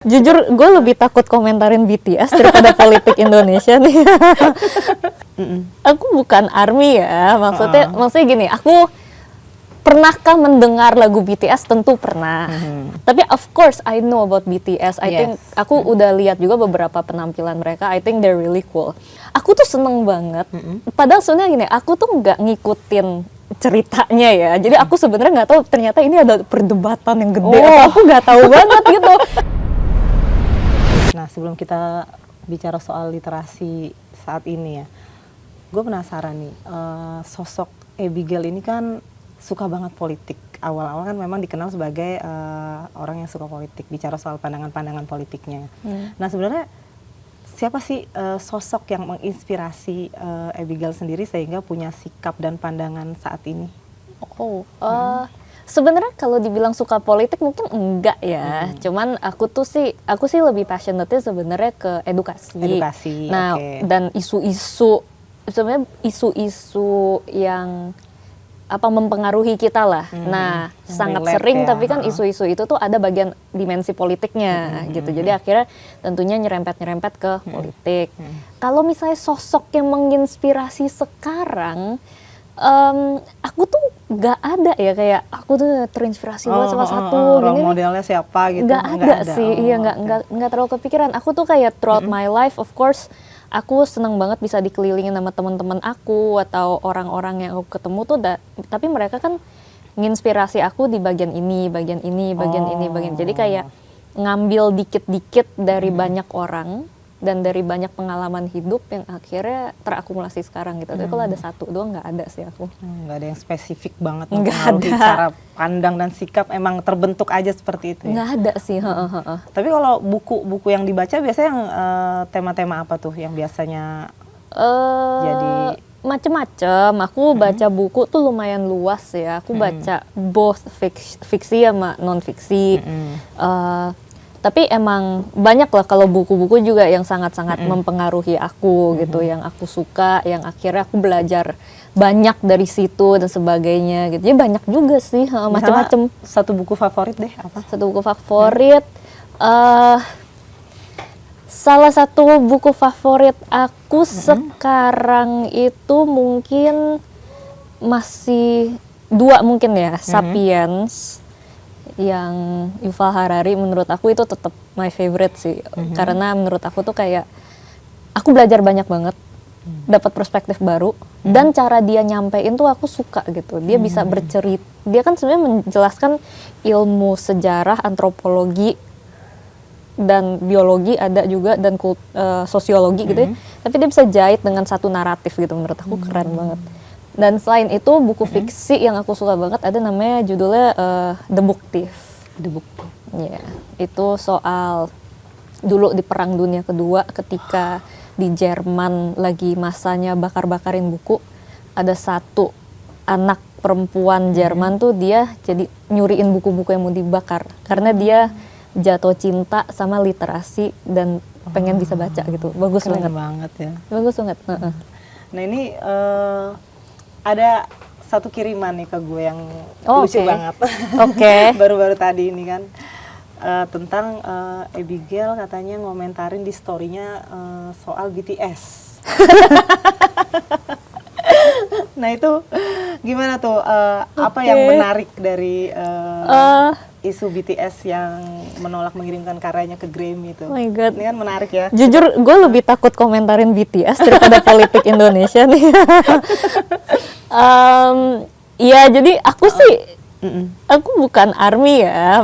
Jujur, gue lebih takut komentarin BTS daripada politik Indonesia nih. Aku bukan ARMY ya, maksudnya gini, aku pernahkah mendengar lagu BTS? Tentu pernah. Tapi of course I know about BTS. I think aku udah lihat juga beberapa penampilan mereka. I think they're really cool. Aku tuh seneng banget. Padahal sebenarnya gini, aku tuh nggak ngikutin ceritanya ya. Jadi aku sebenarnya nggak tahu ternyata ini ada perdebatan yang gede. Aku nggak tahu banget gitu. Nah, sebelum kita bicara soal literasi saat ini ya, gue penasaran nih, sosok Abigail ini kan suka banget politik. Awal-awal kan memang dikenal sebagai orang yang suka politik, bicara soal pandangan-pandangan politiknya. Nah, sebenarnya siapa sih sosok yang menginspirasi Abigail sendiri sehingga punya sikap dan pandangan saat ini? Sebenarnya kalau dibilang suka politik mungkin enggak ya. Cuman aku sih lebih passionate-nya sebenarnya ke edukasi. Nah, dan isu-isu sebenarnya isu-isu yang mempengaruhi kita lah. Nah, sangat sering tapi kan isu-isu itu tuh ada bagian dimensi politiknya gitu. Jadi akhirnya tentunya nyerempet-nyerempet ke politik. Kalau misalnya sosok yang menginspirasi sekarang, aku tuh nggak ada ya, kayak aku tuh terinspirasi banget salah satu role modelnya siapa gitu. Nggak ada sih. Nggak terlalu kepikiran. Aku tuh kayak throughout my life, of course aku seneng banget bisa dikelilingin sama teman-teman aku atau orang-orang yang aku ketemu tuh, tapi mereka kan nginspirasi aku di bagian ini. Jadi kayak ngambil dikit-dikit dari banyak orang dan dari banyak pengalaman hidup yang akhirnya terakumulasi sekarang gitu. Tapi kalau ada satu doang nggak ada sih aku. Nggak ada yang spesifik banget mempengaruhi cara pandang dan sikap, emang terbentuk aja seperti itu ya? Nggak ada sih. Tapi kalau buku-buku yang dibaca biasanya yang tema-tema apa tuh yang biasanya jadi? Macem-macem. Aku baca buku tuh lumayan luas ya. Aku baca both fiksi sama non-fiksi. Tapi emang banyak lah kalau buku-buku juga yang sangat-sangat mempengaruhi aku gitu, yang aku suka, yang akhirnya aku belajar banyak dari situ dan sebagainya gitu. Jadi banyak juga sih, macam-macam. Satu buku favorit deh apa? Satu buku favorit, salah satu buku favorit aku sekarang itu mungkin masih dua mungkin ya, Sapiens. Yang Yuval Harari, menurut aku itu tetap my favorite sih, karena menurut aku tuh kayak aku belajar banyak banget, dapat perspektif baru, dan cara dia nyampein tuh aku suka gitu. Dia bisa bercerita, dia kan sebenarnya menjelaskan ilmu sejarah, antropologi dan biologi ada juga, dan sosiologi gitu ya, tapi dia bisa jahit dengan satu naratif gitu. Menurut aku keren banget. Dan selain itu buku fiksi yang aku suka banget ada namanya, judulnya The Book Thief. Ya, itu soal dulu di Perang Dunia Kedua ketika di Jerman lagi masanya bakar-bakarin buku, ada satu anak perempuan Jerman tuh dia jadi nyuriin buku-buku yang mau dibakar karena dia jatuh cinta sama literasi dan pengen bisa baca gitu. Bagus banget ya. Bagus banget. Nah ini ada satu kiriman nih ke gue yang lucu banget. Baru-baru tadi ini kan tentang Abigail katanya ngomentarin di story-nya soal BTS. Nah itu gimana tuh? Apa yang menarik dari isu BTS yang menolak mengirimkan karyanya ke Grammy itu? Oh my God. Ini kan menarik ya. Jujur, gue lebih takut komentarin BTS daripada politik Indonesia nih. Ya jadi aku sih, aku bukan ARMY ya.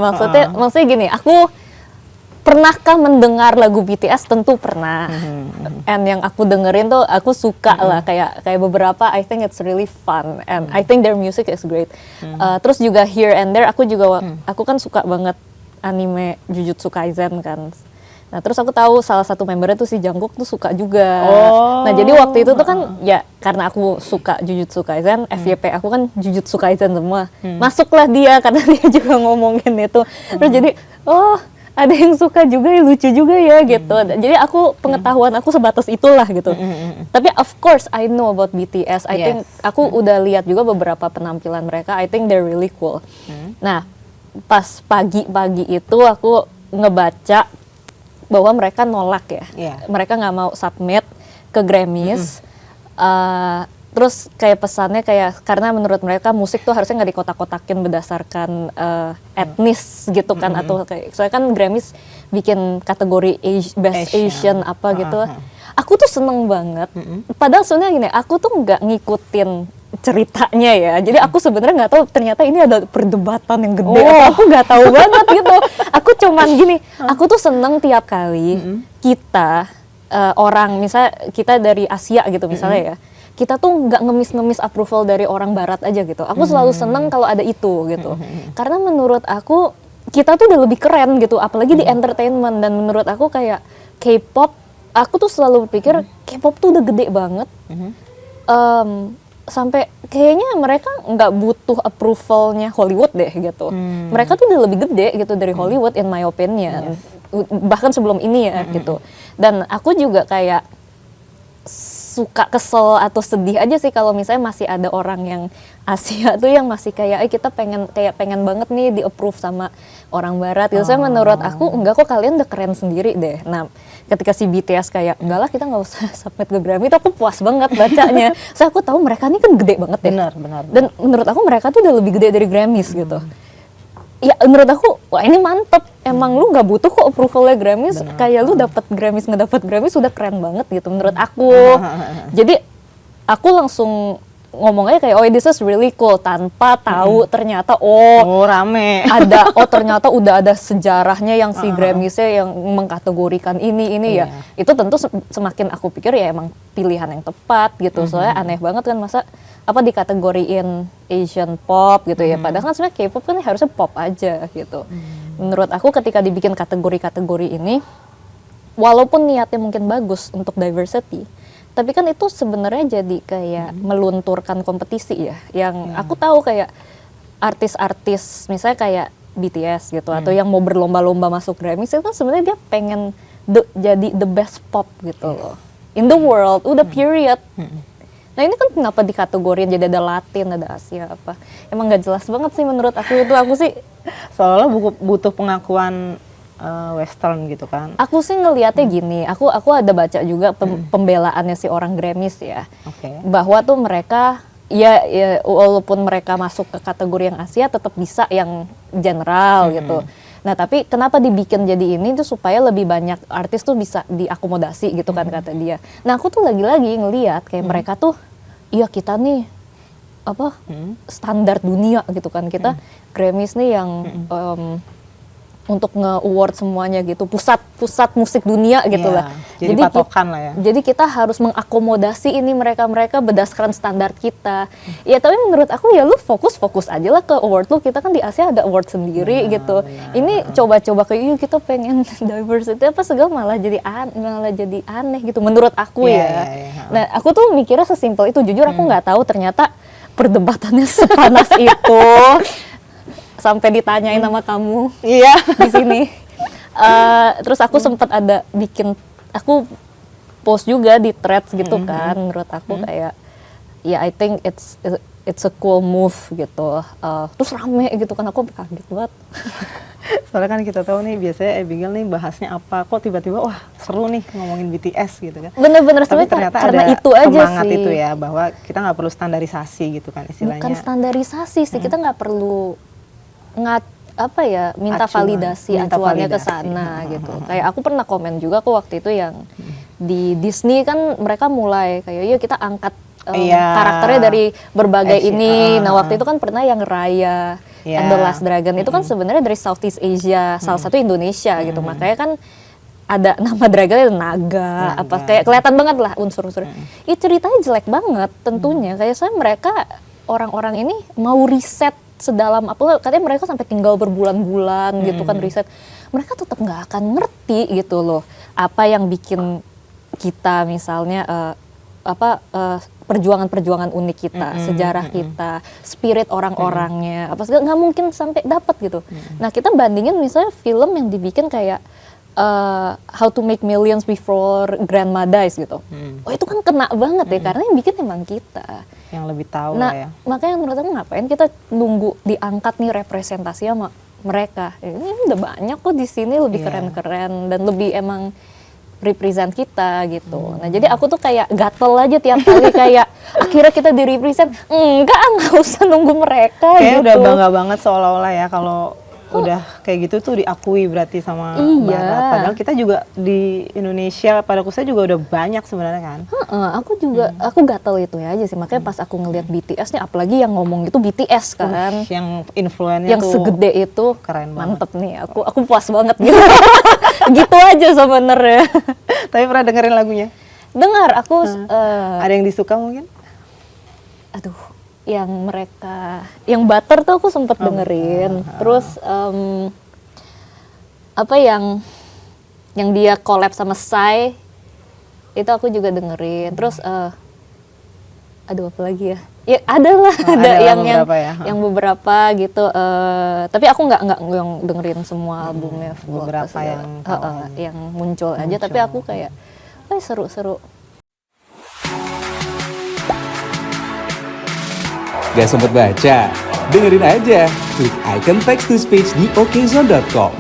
Maksudnya gini, aku pernahkah mendengar lagu BTS? Tentu pernah. And yang aku dengerin tuh aku suka lah, kayak beberapa I think it's really fun and I think their music is great. Terus juga here and there aku kan suka banget anime Jujutsu Kaisen kan. Nah terus aku tahu salah satu membernya tuh si Jungkook tuh suka juga. Nah jadi waktu itu tuh kan ya karena aku suka Jujutsu Kaisen, FYP aku kan Jujutsu Kaisen semua. Masuklah dia karena dia juga ngomongin itu. Terus jadi ada yang suka juga, lucu juga ya gitu. Jadi aku pengetahuan aku sebatas itulah gitu. Tapi of course I know about BTS. I think aku udah lihat juga beberapa penampilan mereka. I think they're really cool. Nah pas pagi-pagi itu aku ngebaca bahwa mereka nolak ya. Iya. Mereka nggak mau submit ke Grammys. Terus kayak pesannya kayak karena menurut mereka musik tuh harusnya nggak dikotak-kotakin berdasarkan etnis gitu kan, atau kayak soalnya kan Grammys bikin kategori Best Asian apa gitu. Aku tuh seneng banget. Padahal sebenarnya gini, aku tuh nggak ngikutin ceritanya ya. Jadi aku sebenarnya nggak tahu ternyata ini ada perdebatan yang gede. Aku nggak tahu banget gitu. Aku cuman gini, aku tuh seneng tiap kali kita orang misalnya kita dari Asia gitu misalnya ya. Kita tuh nggak ngemis-ngemis approval dari orang barat aja gitu. Aku selalu seneng kalau ada itu gitu. Karena menurut aku kita tuh udah lebih keren gitu, apalagi di entertainment. Dan menurut aku kayak K-pop, aku tuh selalu pikir K-pop tuh udah gede banget. Sampai kayaknya mereka nggak butuh approvalnya Hollywood deh gitu. Mereka tuh udah lebih gede gitu dari Hollywood in my opinion. Bahkan sebelum ini ya gitu. Dan aku juga kayak suka kesel atau sedih aja sih kalau misalnya masih ada orang yang Asia tuh yang masih kayak kita pengen banget nih di approve sama orang barat gitu. Saya menurut aku enggak kok, kalian udah keren sendiri deh. Nah ketika si BTS kayak enggak lah kita nggak usah submit ke Grammy, itu aku puas banget bacanya. Saya aku tahu mereka ini kan gede banget deh. Benar. Dan menurut aku mereka tuh udah lebih gede dari Grammys gitu. Ya menurut aku wah ini mantep. Emang lu nggak butuh kok approvalnya Grammys. Kayak lu dapet Grammys nggak dapet Grammys sudah keren banget gitu menurut aku. Jadi aku langsung ngomong aja kayak this is really cool tanpa tahu ternyata rame. Ternyata udah ada sejarahnya yang si Grammys-nya yang mengkategorikan ini ya. Itu tentu semakin aku pikir ya emang pilihan yang tepat gitu. Soalnya aneh banget kan masa dikategoriin Asian pop gitu ya. Padahal kan sebenarnya K-pop kan harusnya pop aja gitu. Menurut aku ketika dibikin kategori-kategori ini, walaupun niatnya mungkin bagus untuk diversity, tapi kan itu sebenarnya jadi kayak melunturkan kompetisi ya. Yang aku tahu kayak artis-artis misalnya kayak BTS gitu atau yang mau berlomba-lomba masuk Grammys itu kan sebenarnya dia pengen jadi the best pop gitu loh. In the world, udah period. Nah ini kan kenapa dikategorin jadi ada Latin, ada Asia apa. Emang gak jelas banget sih menurut aku itu. Aku sih seolah butuh pengakuan Western gitu kan. Aku sih ngelihatnya gini, aku ada baca juga pembelaannya si orang Grammys ya. Bahwa tuh mereka ya walaupun mereka masuk ke kategori yang Asia tetap bisa yang general gitu. Nah tapi kenapa dibikin jadi ini tuh supaya lebih banyak artis tuh bisa diakomodasi gitu kan kata dia. Nah aku tuh lagi-lagi ngelihat kayak mereka tuh iya kita nih standar dunia gitu kan, kita Grammys nih yang untuk nge-award semuanya gitu, pusat musik dunia gitu lah. Jadi patokan lah ya. Jadi kita harus mengakomodasi ini mereka berdasarkan standar kita. Ya tapi menurut aku ya lu fokus aja lah ke award lu. Kita kan di Asia ada award sendiri gitu. Ini coba-coba kayak kita pengen diversity apa segala malah jadi aneh gitu menurut aku ya. Nah aku tuh mikirnya sesimpel itu. Jujur aku nggak tahu ternyata perdebatannya sepanas itu. Sampai ditanyain sama kamu di sini. Terus aku sempat aku post juga di threads gitu kan. Menurut aku kayak I think it's a cool move gitu. Terus rame gitu kan, aku kaget banget. Soalnya kan kita tahu nih biasanya Abigail nih bahasnya apa, kok tiba-tiba wah seru nih ngomongin BTS gitu kan. Bener-bener tapi ternyata karena ada itu aja semangat sih. itu ya, bahwa kita nggak perlu standarisasi gitu kan istilahnya. Bukan standarisasi sih, kita nggak perlu minta acuannya ke sana gitu. Kayak aku pernah komen juga kok waktu itu yang di Disney kan mereka mulai kayak kita angkat karakternya dari berbagai ini. Nah waktu itu kan pernah yang Raya and the Last Dragon itu kan sebenarnya dari Southeast Asia, salah satu Indonesia gitu. Makanya kan ada nama dragonnya naga, apa kayak kelihatan banget lah unsur-unsur. Itu ceritanya jelek banget tentunya. Kayak saya mereka orang-orang ini mau riset sedalam apa, katanya mereka sampai tinggal berbulan-bulan gitu kan riset. Mereka tetap nggak akan ngerti gitu loh apa yang bikin kita misalnya perjuangan-perjuangan unik kita, sejarah kita, spirit orang-orangnya, apa segala nggak mungkin sampai dapat gitu. Nah kita bandingin misalnya film yang dibikin kayak How to Make Millions Before Grandma Dies gitu. Oh itu kan kena banget ya karena yang bikin emang kita. Yang lebih tahu nah, lah ya. Makanya menurut aku ngapain kita nunggu diangkat nih representasinya sama mereka. Udah banyak kok di sini lebih Iya. keren-keren dan lebih emang represent kita gitu. Nah jadi aku tuh kayak gatel aja tiap kali kayak akhirnya kita di represent. Nggak usah nunggu mereka Kayaknya gitu. udah bangga banget seolah-olah ya kalau udah kayak gitu tuh diakui berarti sama Iya. Barat. Padahal kita juga di Indonesia pada khususnya juga udah banyak sebenarnya kan. Aku juga aku gatel itu ya aja sih. Makanya pas aku ngelihat BTS nih, apalagi yang ngomong itu BTS kan, Yang influennya yang tuh segede itu, keren banget. mantep nih. Aku puas banget gitu. Gitu aja sebenarnya. Tapi pernah dengerin lagunya? Dengar aku, Ada yang disuka mungkin? aduh, yang mereka, yang Butter tuh aku sempet dengerin. Terus apa yang dia collab sama Psy itu aku juga dengerin. Terus aduh apa lagi ya? Ya ada lah, ada ada yang beberapa ya. yang beberapa gitu. Tapi aku nggak yang dengerin semua albumnya. beberapa segala. yang tahu. Yang muncul aja. Tapi aku kayak, seru-seru. Gak sempet baca? Dengerin aja, klik icon text to speech di okezone.com.